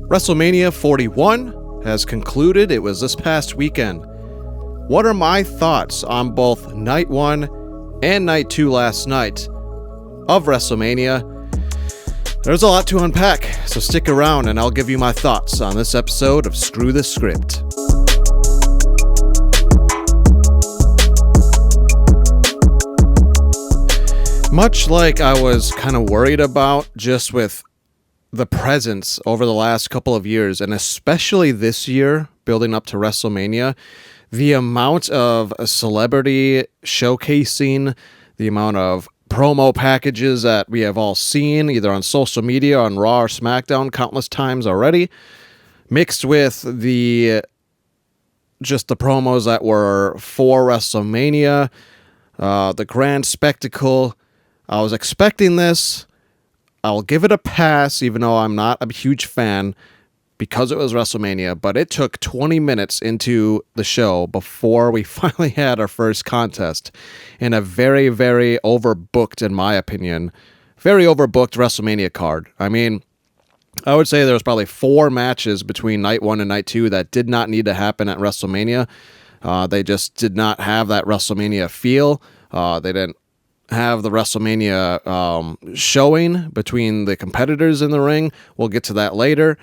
WrestleMania 41 has concluded. It was this past weekend. What are my thoughts on both Night 1 and Night 2 last night of WrestleMania? There's a lot to unpack, so stick around and I'll give you my thoughts on this episode of Screw the Script. Much like I was kind of worried about just with the presence over the last couple of years, and especially this year, building up to WrestleMania, the amount of celebrity showcasing, the amount of promo packages that we have all seen, either on social media, on Raw or SmackDown, countless times already, mixed with the promos that were for WrestleMania, the grand spectacle. I was expecting this. I'll give it a pass, even though I'm not a huge fan because it was WrestleMania, but it took 20 minutes into the show before we finally had our first contest in a very, very overbooked, in my opinion, very overbooked WrestleMania card. I mean, I would say there was probably 4 matches between Night 1 and Night 2 that did not need to happen at WrestleMania. They just did not have that WrestleMania feel. They didn't have the WrestleMania showing between the competitors in the ring. We'll get to that later.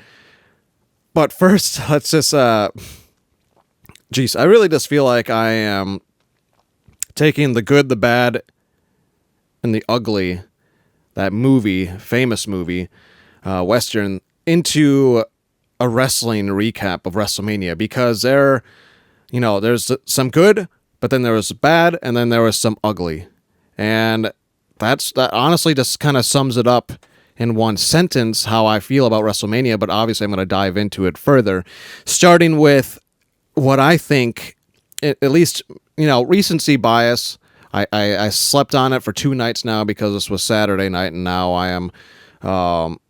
But first, let's just... I really just feel like I am taking the good, the bad, and the ugly, that movie, famous movie, Western, into a wrestling recap of WrestleMania. Because there's some good, but then there was bad, and then there was some ugly. And that honestly just kind of sums it up in one sentence how I feel about WrestleMania, but obviously I'm going to dive into it further, starting with what I think, at least, recency bias. I slept on it for 2 nights now because this was Saturday night, and now I am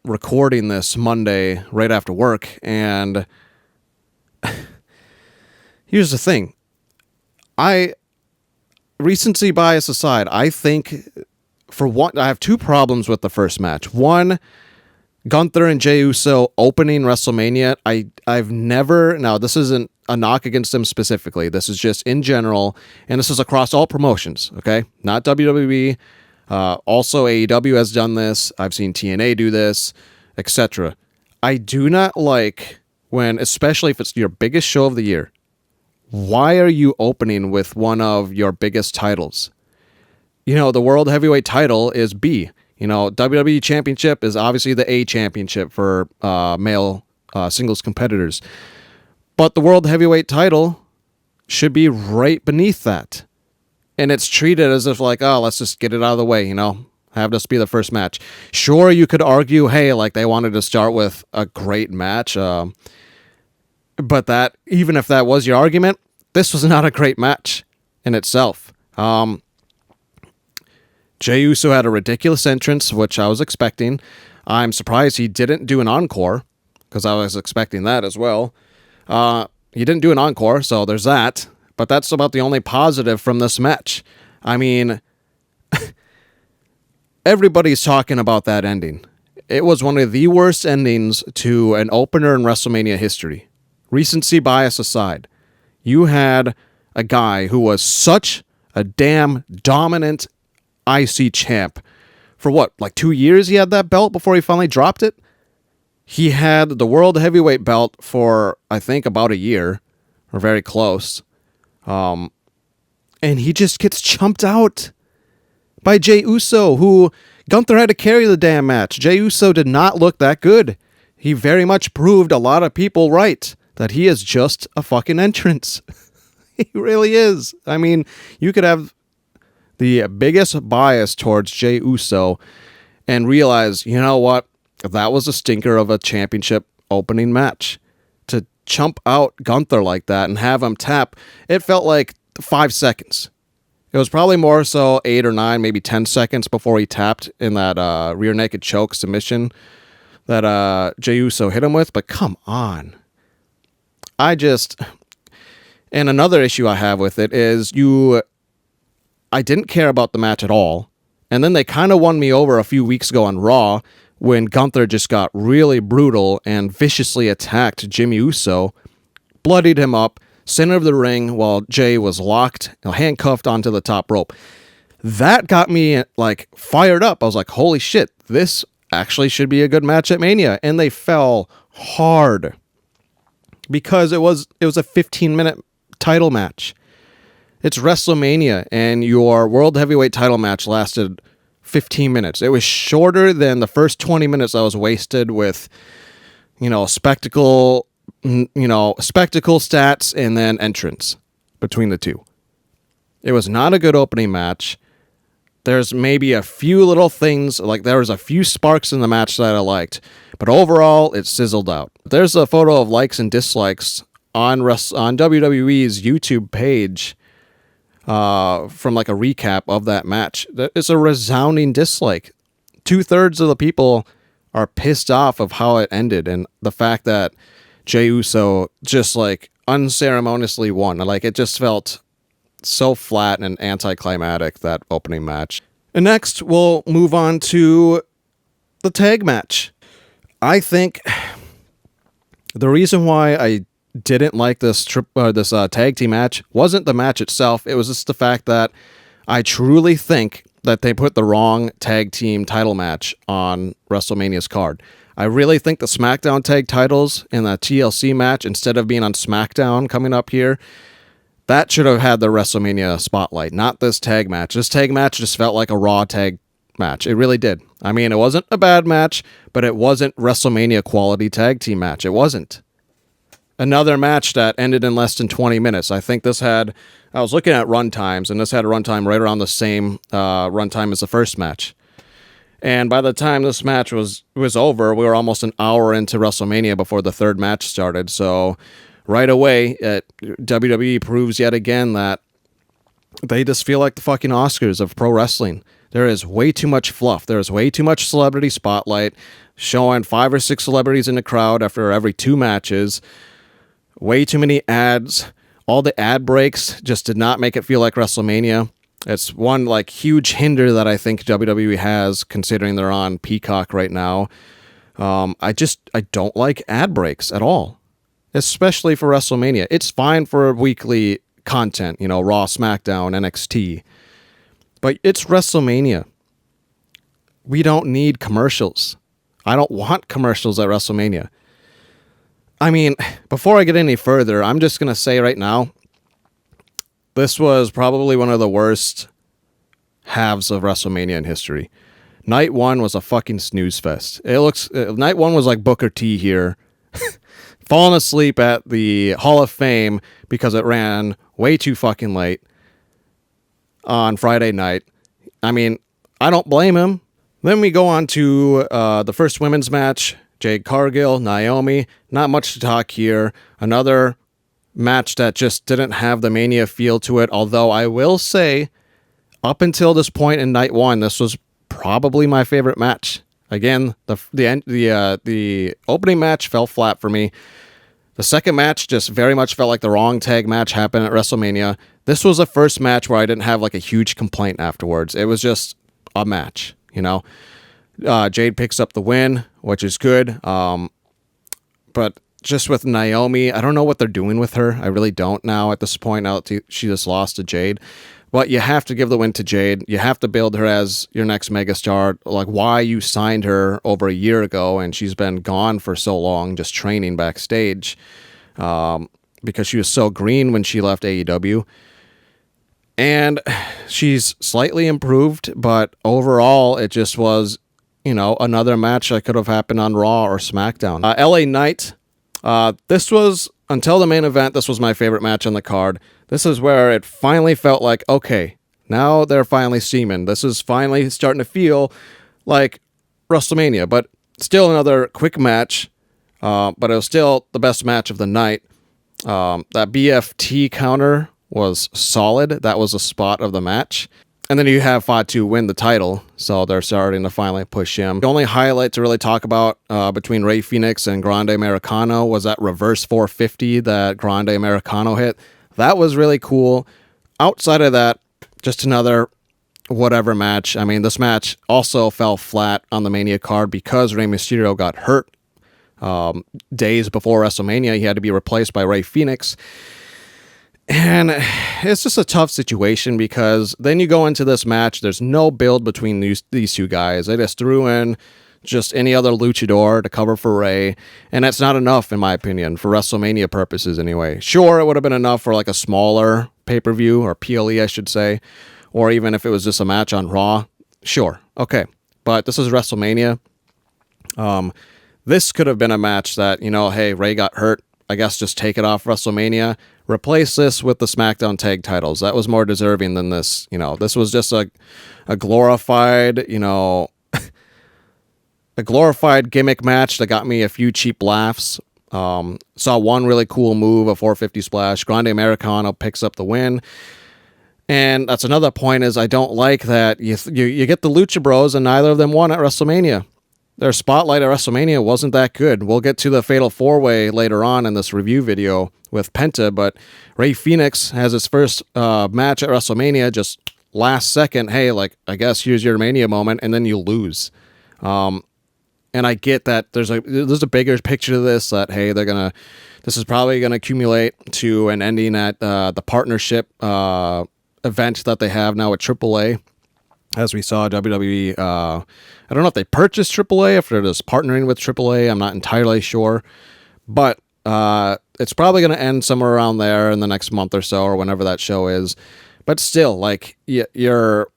recording this Monday right after work, and here's the thing. Recency bias aside, I think, for one, I have 2 problems with the first match. One, Gunther and Jey Uso opening WrestleMania. I've never, now this isn't a knock against them specifically, this is just in general, and this is across all promotions, okay? Not WWE. Also, AEW has done this. I've seen TNA do this, etc. I do not like when, especially if it's your biggest show of the year, why are you opening with one of your biggest titles? The World Heavyweight title is B. WWE Championship is obviously the A championship for male singles competitors. But the World Heavyweight title should be right beneath that. And it's treated as if like, oh, let's just get it out of the way, have this be the first match. Sure, you could argue, hey, like they wanted to start with a great match. But that, even if that was your argument, this was not a great match in itself. Jey Uso had a ridiculous entrance, which I was expecting. I'm surprised he didn't do an encore, because I was expecting that as well. He didn't do an encore, so there's that. But that's about the only positive from this match. I mean, everybody's talking about that ending. It was one of the worst endings to an opener in WrestleMania history. Recency bias aside, you had a guy who was such a damn dominant IC champ for what, like 2 years he had that belt before he finally dropped it? He had the World Heavyweight belt for, I think, about a year, or very close. And he just gets chumped out by Jey Uso, who Gunther had to carry the damn match. Jey Uso did not look that good. He very much proved a lot of people right, that he is just a fucking entrance. He really is. I mean, you could have the biggest bias towards Jey Uso and realize, you know what? That was a stinker of a championship opening match. To chump out Gunther like that and have him tap, it felt like 5 seconds. It was probably more so 8 or 9, maybe 10 seconds before he tapped in that rear naked choke submission that Jey Uso hit him with. But come on. And another issue I have with it is I didn't care about the match at all. And then they kind of won me over a few weeks ago on Raw when Gunther just got really brutal and viciously attacked Jimmy Uso, bloodied him up, center of the ring while Jay was locked, handcuffed onto the top rope. That got me like fired up. I was like, holy shit, this actually should be a good match at Mania. And they fell hard because it was a 15-minute title match. It's WrestleMania, and your World Heavyweight title match lasted 15 minutes. It was shorter than the first 20 minutes I was wasted with, spectacle stats and then entrance between the two. It was not a good opening match. There's maybe a few little things, like there was a few sparks in the match that I liked, but overall it sizzled out. There's a photo of likes and dislikes on WWE's YouTube page from like a recap of that match. It's a resounding dislike. 2/3 of the people are pissed off of how it ended and the fact that Jey Uso just like unceremoniously won. Like it just felt so flat and anticlimactic, that opening match. And next we'll move on to the tag match. I think the reason why I didn't like this tag team match wasn't the match itself. It was just the fact that I truly think that they put the wrong tag team title match on WrestleMania's card. I really think the SmackDown tag titles in the TLC match, instead of being on SmackDown coming up here, that should have had the WrestleMania spotlight, not this tag match. This tag match just felt like a Raw tag match. It really did. I mean, it wasn't a bad match, but it wasn't WrestleMania quality tag team match. It wasn't. Another match that ended in less than 20 minutes. I think this had, I was looking at run times, and this had a runtime right around the same runtime as the first match. And by the time this match was over, we were almost an hour into WrestleMania before the third match started. So right away, WWE proves yet again that they just feel like the fucking Oscars of pro wrestling. There is way too much fluff. There is way too much celebrity spotlight, showing 5 or 6 celebrities in the crowd after every 2 matches. Way too many ads. All the ad breaks just did not make it feel like WrestleMania. It's one like huge hinder that I think WWE has, considering they're on Peacock right now. I don't like ad breaks at all, especially for WrestleMania. It's fine for weekly content, Raw, SmackDown, NXT, but it's WrestleMania. We don't need commercials. I don't want commercials at WrestleMania. I mean, before I get any further, I'm just going to say right now, this was probably one of the worst halves of WrestleMania in history. Night 1 was a fucking snooze fest. Night 1 was like Booker T here, falling asleep at the Hall of Fame because it ran way too fucking late on Friday night. I mean, I don't blame him. Then we go on to the first women's match. Jade Cargill, Naomi, not much to talk here. Another match that just didn't have the Mania feel to it, although I will say, up until this point in Night 1, this was probably my favorite match. Again, the opening match fell flat for me. The second match just very much felt like the wrong tag match happened at WrestleMania. This was the first match where I didn't have like a huge complaint afterwards. It was just a match, Jade picks up the win, which is good. But just with Naomi, I don't know what they're doing with her. I really don't now at this point, now that she just lost to Jade. But you have to give the win to Jade. You have to build her as your next megastar. Like why you signed her over a year ago and she's been gone for so long, just training backstage, because she was so green when she left AEW. And she's slightly improved, but overall it just was, another match that could have happened on Raw or SmackDown. LA Knight. This was, until the main event, this was my favorite match on the card. This is where it finally felt like, okay, now they're finally steaming. This is finally starting to feel like WrestleMania, but still another quick match. But it was still the best match of the night. That BFT counter was solid. That was a spot of the match. And then you have Fatu win the title, so they're starting to finally push him. The only highlight to really talk about between Rey Fenix and Grande Americano was that reverse 450 that Grande Americano hit. That was really cool. Outside of that, just another whatever match. I mean, this match also fell flat on the Mania card because Rey Mysterio got hurt days before WrestleMania. He had to be replaced by Rey Fenix. And it's just a tough situation because then you go into this match, there's no build between these two guys. They just threw in just any other luchador to cover for Rey, and that's not enough, in my opinion, for WrestleMania purposes anyway. Sure, it would have been enough for like a smaller pay-per-view, or PLE, I should say, or even if it was just a match on Raw. Sure, okay. But this is WrestleMania. This could have been a match that, hey, Rey got hurt. I guess just take it off WrestleMania. Replace this with the SmackDown tag titles. That was more deserving than this. This was just a glorified, a glorified gimmick match that got me a few cheap laughs. Saw one really cool move, a 450 splash. Grande Americano picks up the win. And that's another point is I don't like that you get the Lucha Bros and neither of them won at WrestleMania. Their spotlight at WrestleMania wasn't that good. We'll get to the Fatal 4-Way later on in this review video with Penta, but Rey Fenix has his first match at WrestleMania, just last second, hey, I guess here's your Mania moment, and then you lose. And I get that there's a bigger picture to this, that, hey, this is probably going to accumulate to an ending at the partnership event that they have now at AAA. As we saw, WWE, I don't know if they purchased AAA, if they're just partnering with AAA. I'm not entirely sure. But it's probably going to end somewhere around there in the next month or so, or whenever that show is. But still, you're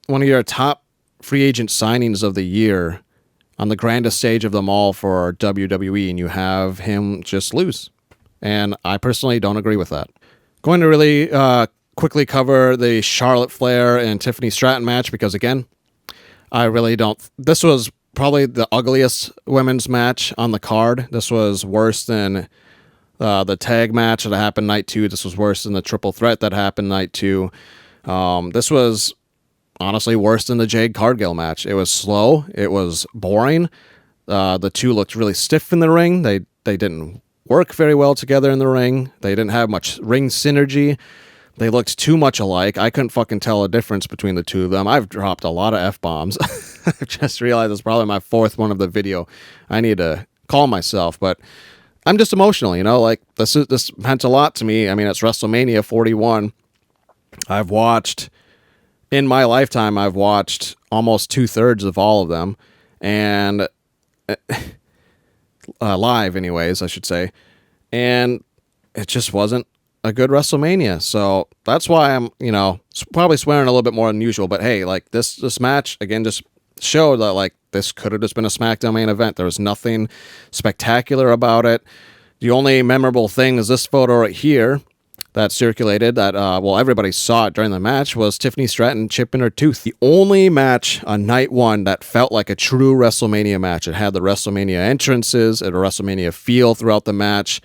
one of your top free agent signings of the year on the grandest stage of them all for WWE, and you have him just lose. And I personally don't agree with that. Going to really quickly cover the Charlotte Flair and Tiffany Stratton match because, again, I really don't... This was probably the ugliest women's match on the card. This was worse than the tag match that happened night 2. This was worse than the triple threat that happened night 2. This was honestly worse than the Jade Cargill match. It was slow. It was boring. The two looked really stiff in the ring. They didn't work very well together in the ring. They didn't have much ring synergy. They looked too much alike. I couldn't fucking tell a difference between the two of them. I've dropped a lot of F-bombs. I just realized it's probably my 4th one of the video. I need to calm myself, but I'm just emotional, this meant a lot to me. I mean, it's WrestleMania 41. In my lifetime, I've watched almost 2/3 of all of them, and live anyways, I should say, and it just wasn't a good WrestleMania. So that's why I'm, probably swearing a little bit more than usual. But hey, this match, again, just showed that, this could have just been a SmackDown main event. There was nothing spectacular about it. The only memorable thing is this photo right here that circulated that, everybody saw it during the match, was Tiffany Stratton chipping her tooth. The only match on night 1 that felt like a true WrestleMania match. It had the WrestleMania entrances, and a WrestleMania feel throughout the match.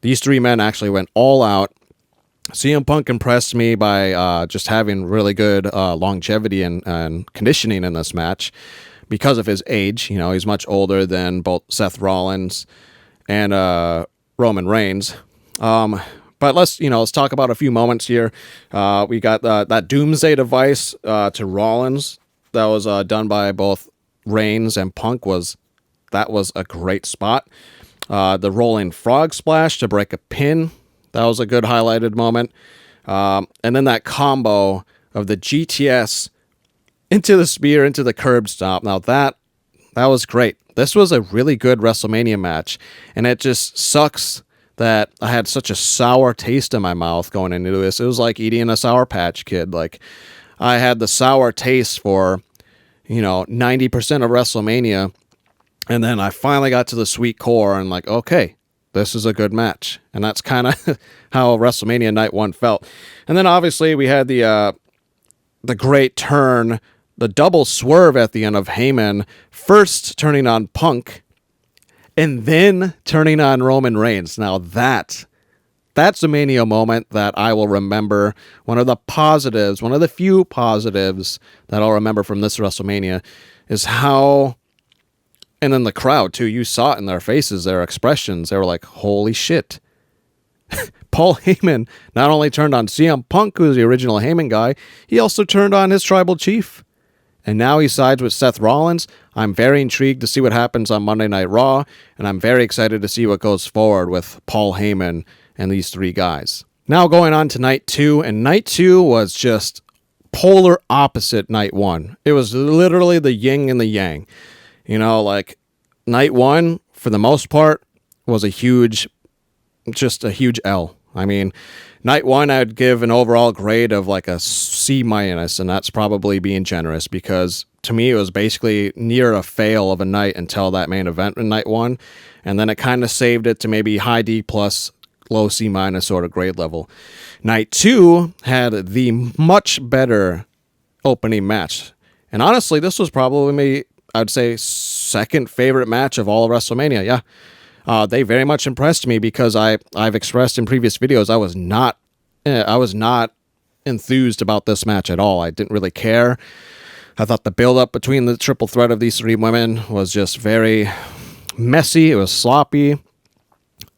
These 3 men actually went all out. CM Punk impressed me by just having really good longevity and conditioning in this match because of his age. He's much older than both Seth Rollins and Roman Reigns. But let's talk about a few moments here. We got that Doomsday device to Rollins that was done by both Reigns and Punk. That was a great spot. The rolling frog splash to break a pin. That was a good highlighted moment. And then that combo of the GTS into the spear, into the curb stomp. Now that was great. This was a really good WrestleMania match. And it just sucks that I had such a sour taste in my mouth going into this. It was like eating a Sour Patch Kid. I had the sour taste for, 90% of WrestleMania. And then I finally got to the sweet core and okay, this is a good match. And that's kind of how WrestleMania Night 1 felt. And then obviously we had the great turn, the double swerve at the end of Heyman, first turning on Punk and then turning on Roman Reigns. Now that's a Mania moment that I will remember. One of the few positives that I'll remember from this WrestleMania is how... And then the crowd, too, you saw it in their faces, their expressions. They were like, holy shit. Paul Heyman not only turned on CM Punk, who's the original Heyman guy, he also turned on his tribal chief. And now he sides with Seth Rollins. I'm very intrigued to see what happens on Monday Night Raw, and I'm very excited to see what goes forward with Paul Heyman and these three guys. Now going on to night 2, and night 2 was just polar opposite night 1. It was literally the yin and the yang. You know, like night 1, for the most part, was a huge L. I mean, night 1, I'd give an overall grade of like a C-, and that's probably being generous because to me it was basically near a fail of a night until that main event in night 1, and then it kind of saved it to maybe high D+, low C- sort of grade level. Night 2 had the much better opening match, and honestly, this was probably, I'd say, second favorite match of all of WrestleMania. Yeah. They very much impressed me because I've expressed in previous videos I was not enthused about this match at all. I didn't really care. I thought the build-up between the triple threat of these three women was just very messy. It was sloppy.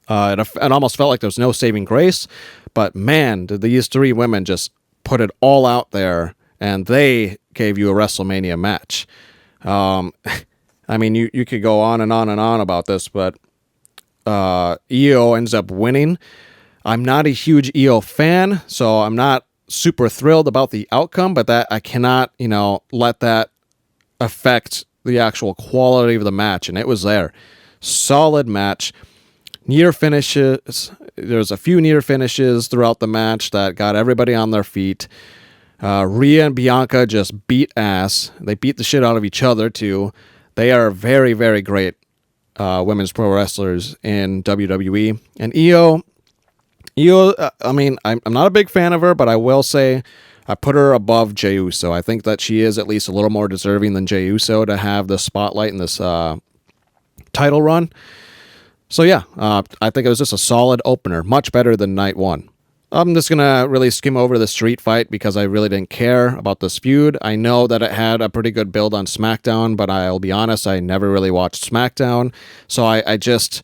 It almost felt like there was no saving grace. But man, did these three women just put it all out there, and they gave you a WrestleMania match. I mean, you could go on and on and on about this, but Io ends up winning. I'm not a huge Io fan, so I'm not super thrilled about the outcome, but that I cannot, let that affect the actual quality of the match, and it was there. Solid match. Near finishes. There's a few near finishes throughout the match that got everybody on their feet. Rhea and Bianca just beat ass. They beat the shit out of each other, too. They are very, very great women's pro wrestlers in WWE. And Io, I mean, I'm not a big fan of her, but I will say I put her above Jey Uso. I think that she is at least a little more deserving than Jey Uso to have the spotlight in this title run. So yeah, I think it was just a solid opener, much better than night 1. I'm just going to really skim over the street fight because I really didn't care about this feud. I know that it had a pretty good build on SmackDown, but I'll be honest, I never really watched SmackDown. So I just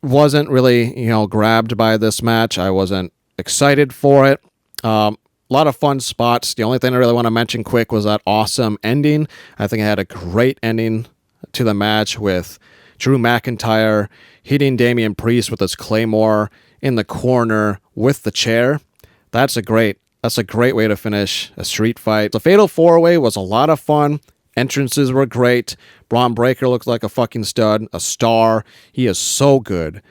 wasn't really, grabbed by this match. I wasn't excited for it. A lot of fun spots. The only thing I really want to mention quick was that awesome ending. I think it had a great ending to the match with Drew McIntyre hitting Damian Priest with his Claymore in the corner with the chair. That's a great way to finish a street fight. The Fatal 4-Way was a lot of fun. Entrances were great. Braun Breaker looked like a fucking stud, a star. He is so good.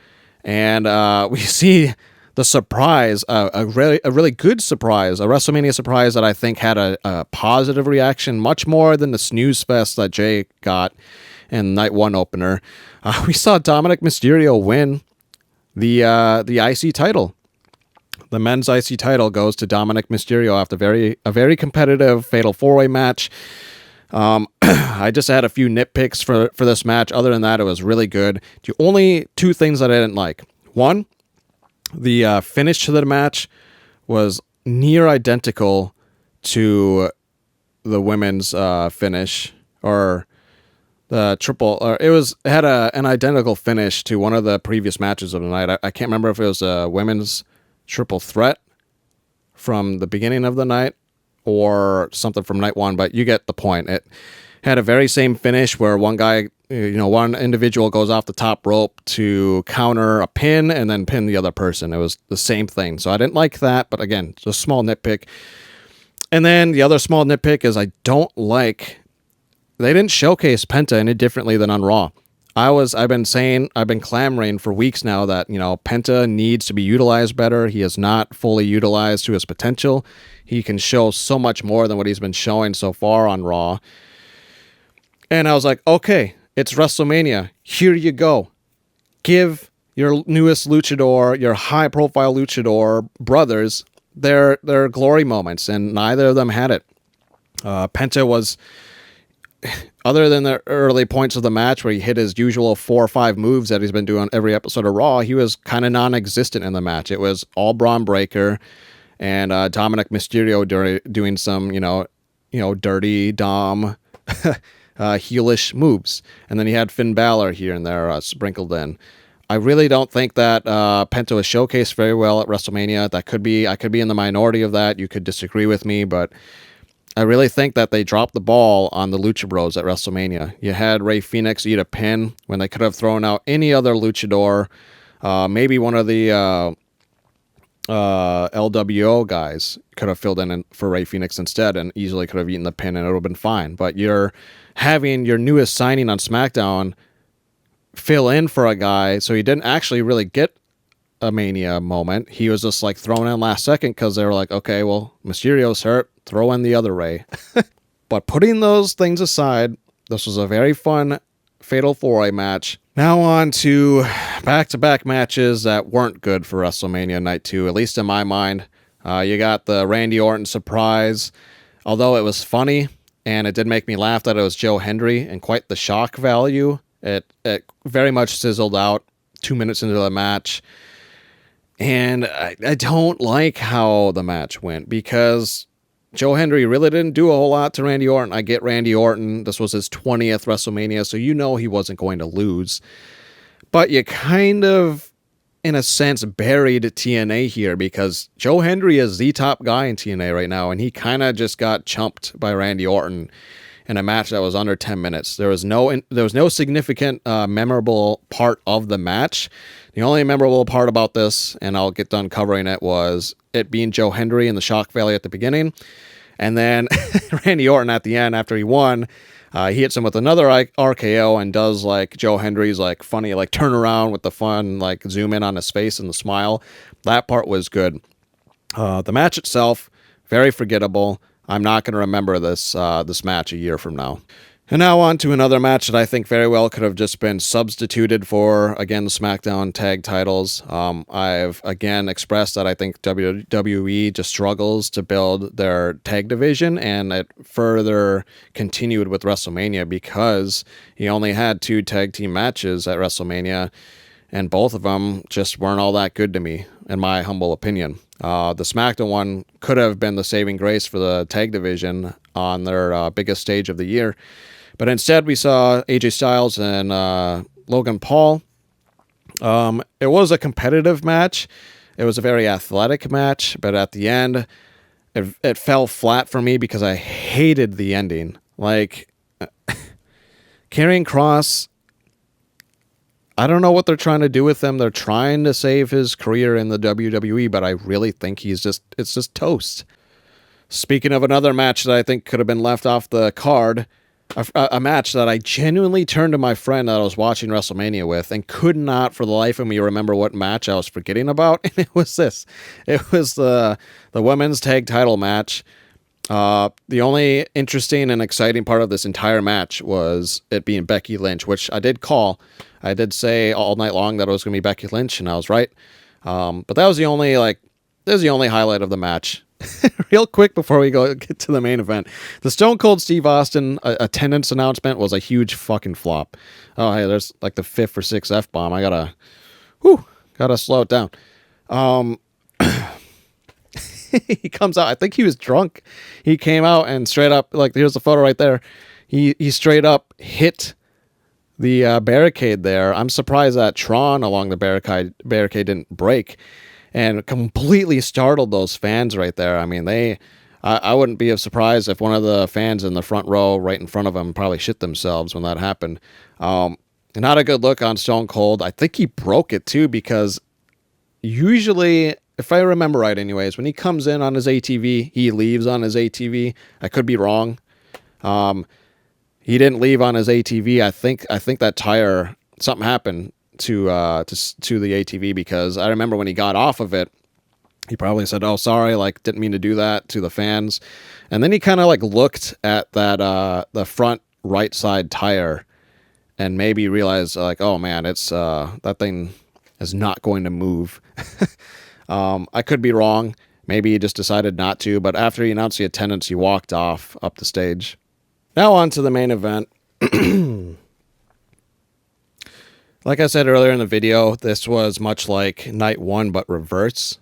And we see the surprise, a really good surprise, a WrestleMania surprise that I think had a positive reaction, much more than the snooze fest that Jay got in night 1 opener. We saw Dominic Mysterio win the IC title. The men's IC title goes to Dominic Mysterio after a very competitive Fatal 4-Way match. I just had a few nitpicks for this match. Other than that, it was really good. The only two things that I didn't like. One, the finish to the match was near identical to the women's finish, or the triple. Or it had an identical finish to one of the previous matches of the night. I can't remember if it was a women's triple threat from the beginning of the night or something from night 1, but you get the point. It had a very same finish where one guy, one individual goes off the top rope to counter a pin and then pin the other person. It was the same thing. So I didn't like that, but again, it's a small nitpick. And then the other small nitpick is I don't like, they didn't showcase Penta any differently than on Raw. I've been clamoring for weeks now that, Penta needs to be utilized better. He is not fully utilized to his potential. He can show so much more than what he's been showing so far on Raw. And I was like, okay, it's WrestleMania. Here you go. Give your newest luchador, your high-profile luchador brothers their glory moments, and neither of them had it. Penta was, other than the early points of the match where he hit his usual 4 or 5 moves that he's been doing every episode of Raw, he was kind of non-existent in the match. It was all Braun Breaker and Dominic Mysterio doing some, dirty Dom heelish moves. And then he had Finn Balor here and there sprinkled in. I really don't think that Penta was showcased very well at WrestleMania. I could be in the minority of that. You could disagree with me, but I really think that they dropped the ball on the Lucha Bros at WrestleMania. You had Rey Fenix eat a pin when they could have thrown out any other luchador, maybe one of the LWO guys could have filled in for Rey Fenix instead and easily could have eaten the pin and it would have been fine. But you're having your newest signing on SmackDown fill in for a guy, so he didn't actually really get a Mania moment. He was just like thrown in last second because they were like, okay, well, Mysterio's hurt, throw in the other Rey. But putting those things aside, this was a very fun Fatal 4-Way match. Now on to back-to-back matches that weren't good for WrestleMania Night 2, at least in my mind. You got the Randy Orton surprise. Although it was funny, and it did make me laugh that it was Joe Hendry, and quite the shock value. It very much sizzled out 2 minutes into the match. And I don't like how the match went, because Joe Hendry really didn't do a whole lot to Randy Orton. I get Randy Orton. This was his 20th WrestleMania, so you know he wasn't going to lose. But you kind of, in a sense, buried TNA here, because Joe Hendry is the top guy in TNA right now, and he kind of just got chumped by Randy Orton in a match that was under 10 minutes. There was no significant memorable part of the match. The only memorable part about this, and I'll get done covering it, was it being Joe Hendry in the shock valley at the beginning. And then Randy Orton at the end, after he won, he hits him with another RKO and does like Joe Hendry's like funny like turn around with the fun like zoom in on his face and the smile. That part was good. The match itself, very forgettable. I'm not going to remember this match a year from now. And now on to another match that I think very well could have just been substituted for, again, the SmackDown tag titles. I've, again, expressed that I think WWE just struggles to build their tag division, and it further continued with WrestleMania because he only had 2 tag team matches at WrestleMania, and both of them just weren't all that good to me, in my humble opinion. The SmackDown one could have been the saving grace for the tag division on their biggest stage of the year. But instead, we saw AJ Styles and Logan Paul. It was a competitive match. It was a very athletic match. But at the end, it fell flat for me because I hated the ending. Like, Karrion Kross, I don't know what they're trying to do with him. They're trying to save his career in the WWE, but I really think it's just toast. Speaking of another match that I think could have been left off the card, a match that I genuinely turned to my friend that I was watching WrestleMania with and could not for the life of me remember what match I was forgetting about, and it was this. It was the women's tag title match. The only interesting and exciting part of this entire match was it being Becky Lynch, which I did call. I did say all night long that it was going to be Becky Lynch, and I was right. But that was the only highlight of the match. Real quick before we get to the main event, the Stone Cold Steve Austin attendance announcement was a huge fucking flop. Oh, hey, there's like the 5th or 6th F-bomb. I gotta slow it down. He comes out. I think he was drunk. He came out and straight up, like, here's the photo right there. He straight up hit the barricade there. I'm surprised that Tron along the barricade didn't break, and completely startled those fans right there. I mean, I wouldn't be surprised if one of the fans in the front row right in front of him probably shit themselves when that happened. Not a good look on Stone Cold. I think he broke it too, because usually, if I remember right anyways, when he comes in on his ATV, he leaves on his ATV. I could be wrong. He didn't leave on his ATV. I think that tire, something happened to the ATV, because I remember when he got off of it, he probably said, "Oh, sorry, like didn't mean to do that," to the fans. And then he kind of like looked at that the front right side tire and maybe realized like, "Oh man, it's that thing is not going to move." I could be wrong. Maybe he just decided not to, but after he announced the attendance, he walked off up the stage. Now on to the main event. Like I said earlier in the video, this was much like night 1, but reverse,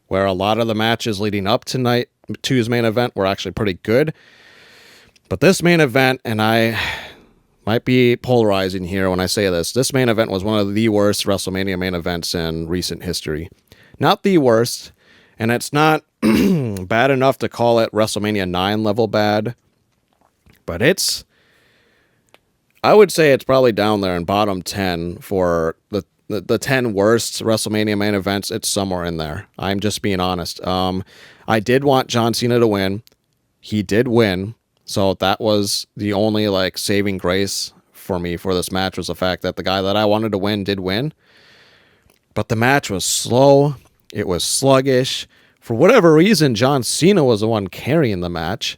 where a lot of the matches leading up to night 2's main event were actually pretty good. But this main event, and Might be polarizing here when I say this. This main event was one of the worst WrestleMania main events in recent history. Not the worst, and it's not bad enough to call it WrestleMania 9 level bad, but I would say it's probably down there in bottom 10 for the 10 worst WrestleMania main events. It's somewhere in there. I'm just being honest. I did want John Cena to win. He did win. So that was the only like saving grace for me for this match, was the fact that the guy that I wanted to win did win. But the match was slow. It was sluggish. For whatever reason, John Cena was the one carrying the match.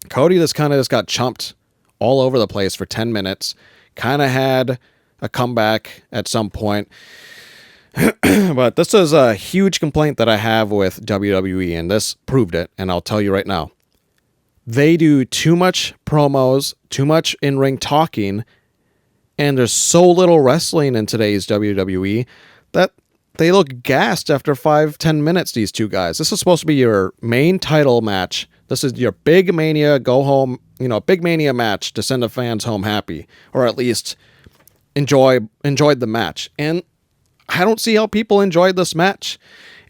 Cody just got chumped all over the place for 10 minutes. Kind of had a comeback at some point. But this is a huge complaint that I have with WWE, and this proved it, and I'll tell you right now. They do too much promos, too much in-ring talking, and there's so little wrestling in today's WWE that they look gassed after 5-10 minutes, these two guys. This is supposed to be your main title match. This is your big Mania go home, big Mania match to send the fans home happy, or at least enjoyed the match. And I don't see how people enjoyed this match.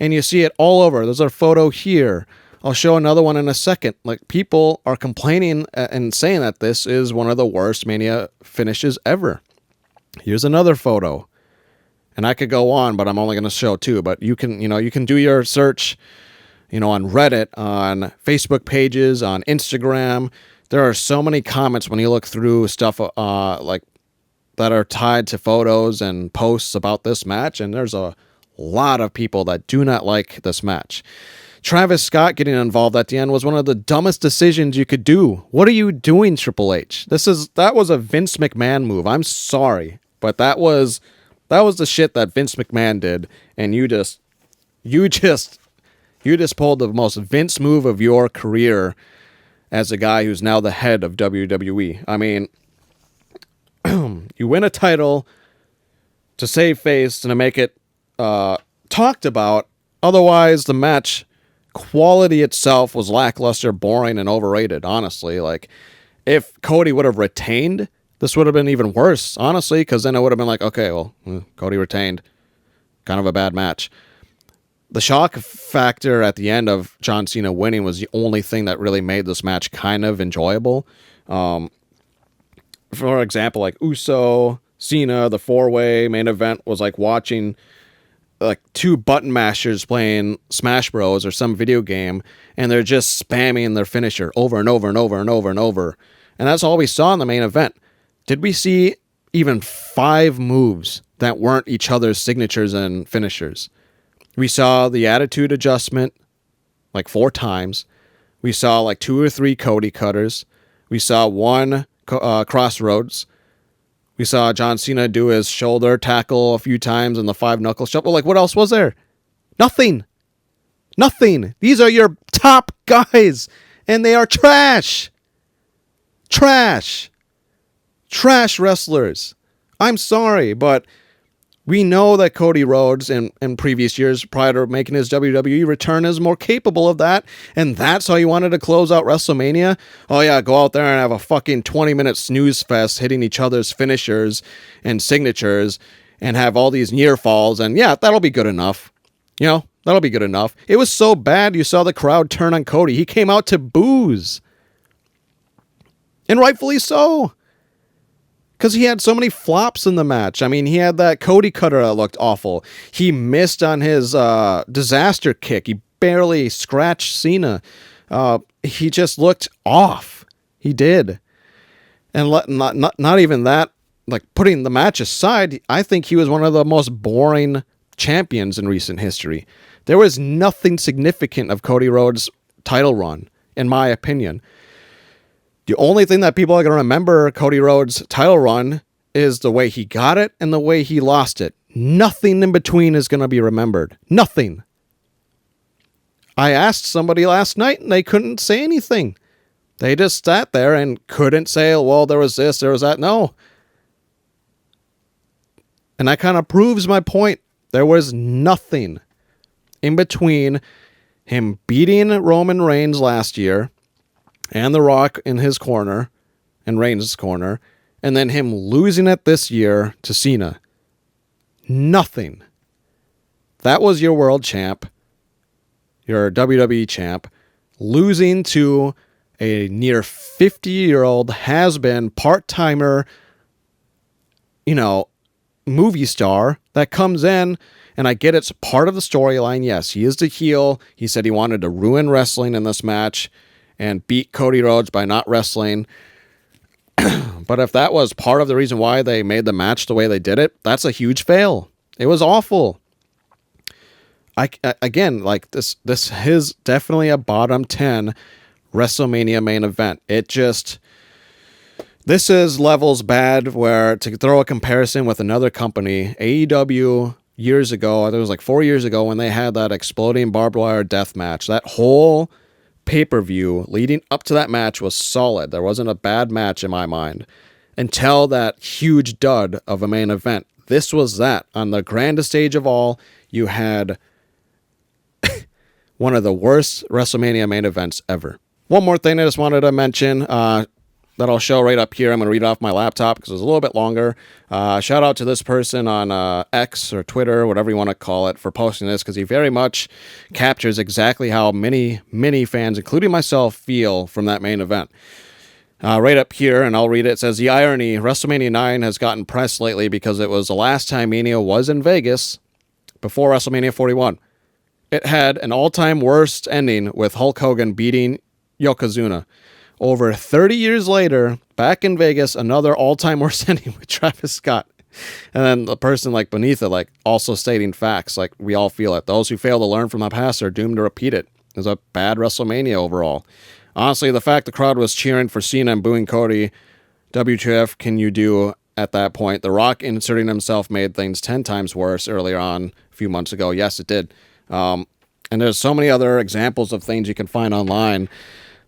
And you see it all over. There's a photo here. I'll show another one in a second. Like, people are complaining and saying that this is one of the worst Mania finishes ever. Here's another photo. And I could go on, but I'm only going to show two. But you can do your search, on Reddit, on Facebook pages, on Instagram. There are so many comments when you look through stuff like that are tied to photos and posts about this match. And there's a lot of people that do not like this match. Travis Scott getting involved at the end was one of the dumbest decisions you could do. What are you doing, Triple H? That was a Vince McMahon move. I'm sorry, but that was the shit that Vince McMahon did, and you just pulled the most Vince move of your career as a guy who's now the head of WWE. I mean, you win a title to save face and to make it talked about. Otherwise, the match quality itself was lackluster, boring, and overrated, honestly. Like, if Cody would have retained, this would have been even worse, honestly, because then it would have been like, okay, well, Cody retained. Kind of a bad match. The shock factor at the end of John Cena winning was the only thing that really made this match kind of enjoyable. For example, like Uso, Cena, the four-way main event was like watching like two button mashers playing Smash Bros or some video game, and they're just spamming their finisher over and over and over and over and over. And that's all we saw in the main event. Did we see even 5 moves that weren't each other's signatures and finishers? We saw the attitude adjustment like 4 times. We saw like 2 or 3 Cody cutters. We saw 1 crossroads. We saw John Cena do his shoulder tackle a few times and the 5 knuckle shuffle. Like, what else was there? Nothing. These are your top guys, and they are trash. Trash wrestlers. I'm sorry, but we know that Cody Rhodes in previous years prior to making his WWE return is more capable of that, and that's how you wanted to close out WrestleMania? Oh yeah, go out there and have a fucking 20-minute snooze fest hitting each other's finishers and signatures and have all these near falls, and yeah, that'll be good enough. That'll be good enough. It was so bad you saw the crowd turn on Cody. He came out to boos. And rightfully so. Because he had so many flops in the match. I mean, he had that Cody cutter that looked awful. He missed on his disaster kick. He barely scratched Cena. He just looked off. He did. And not even that, like, putting the match aside, I think he was one of the most boring champions in recent history. There was nothing significant of Cody Rhodes' title run, in my opinion. The only thing that people are going to remember Cody Rhodes' title run is the way he got it and the way he lost it. Nothing in between is going to be remembered. Nothing. I asked somebody last night and they couldn't say anything. They just sat there and couldn't say, well, there was this, there was that. No. And that kind of proves my point. There was nothing in between him beating Roman Reigns last year and The Rock in his corner, and Reigns' corner, and then him losing it this year to Cena. Nothing. That was your world champ, your WWE champ, losing to a near 50-year-old has-been part-timer, movie star that comes in, and I get it's part of the storyline. Yes, he is the heel. He said he wanted to ruin wrestling in this match and beat Cody Rhodes by not wrestling. But if that was part of the reason why they made the match the way they did it, that's a huge fail. It was awful. Again, like this is definitely a bottom 10 WrestleMania main event. This is levels bad, where to throw a comparison with another company, AEW years ago, I think it was like 4 years ago, when they had that exploding barbed wire death match. That whole pay-per-view leading up to that match was solid. There wasn't a bad match in my mind until that huge dud of a main event. This was that. On the grandest stage of all, you had one of the worst WrestleMania main events ever. One more thing I just wanted to mention that I'll show right up here. I'm going to read it off my laptop because it's a little bit longer. Shout out to this person on X or Twitter, whatever you want to call it, for posting this, because he very much captures exactly how many fans, including myself, feel from that main event. Right up here, and I'll read it. It says, "The irony, WrestleMania 9 has gotten press lately because it was the last time Mania was in Vegas before WrestleMania 41. It had an all-time worst ending with Hulk Hogan beating Yokozuna. Over 30 years later, back in Vegas, another all-time worst ending with Travis Scott." And then the person like beneath it, like also stating facts, like we all feel it. "Those who fail to learn from the past are doomed to repeat it. It was a bad WrestleMania overall. Honestly, the fact the crowd was cheering for Cena and booing Cody, WTF can you do at that point? The Rock inserting himself made things 10 times worse earlier on a few months ago." Yes, it did. And there's so many other examples of things you can find online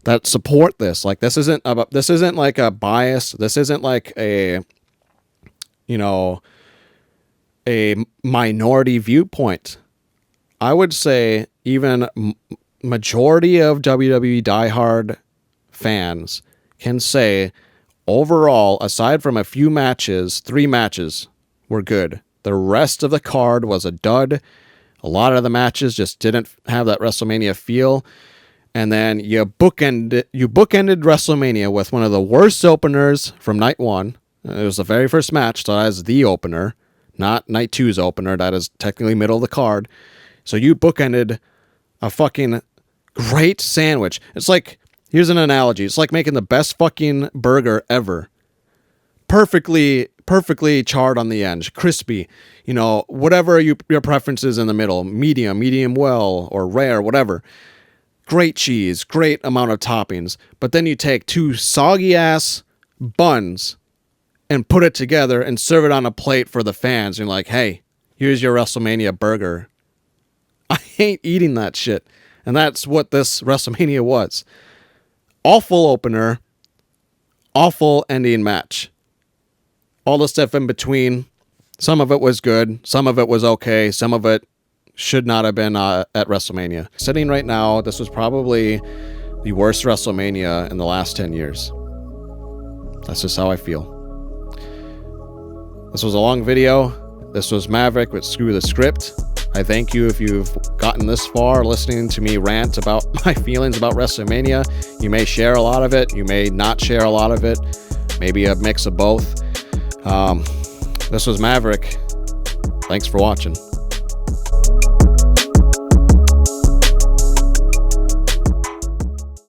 that support this. Like, this isn't like a bias. This isn't like a minority viewpoint. I would say even majority of WWE diehard fans can say overall, aside from a few matches, 3 matches were good. The rest of the card was a dud. A lot of the matches just didn't have that WrestleMania feel. And then you bookended WrestleMania with one of the worst openers from night 1. It was the very first match, so that is the opener, not night 2's opener. That is technically middle of the card. So you bookended a fucking great sandwich. It's like, here's an analogy. It's like making the best fucking burger ever. Perfectly charred on the edge, crispy, whatever your preference is in the middle, medium well, or rare, whatever. Great cheese, great amount of toppings. But then you take 2 soggy ass buns and put it together and serve it on a plate for the fans. And you're like, hey, here's your WrestleMania burger. I ain't eating that shit. And that's what this WrestleMania was. Awful opener, awful ending match. All the stuff in between, some of it was good, some of it was okay, some of it should not have been at WrestleMania. Sitting right now, this was probably the worst WrestleMania in the last 10 years. That's just how I feel. This was a long video. This was Maverick with Screw the Script. I thank you if you've gotten this far listening to me rant about my feelings about WrestleMania. You may share a lot of it. You may not share a lot of it. Maybe a mix of both. This was Maverick. Thanks for watching.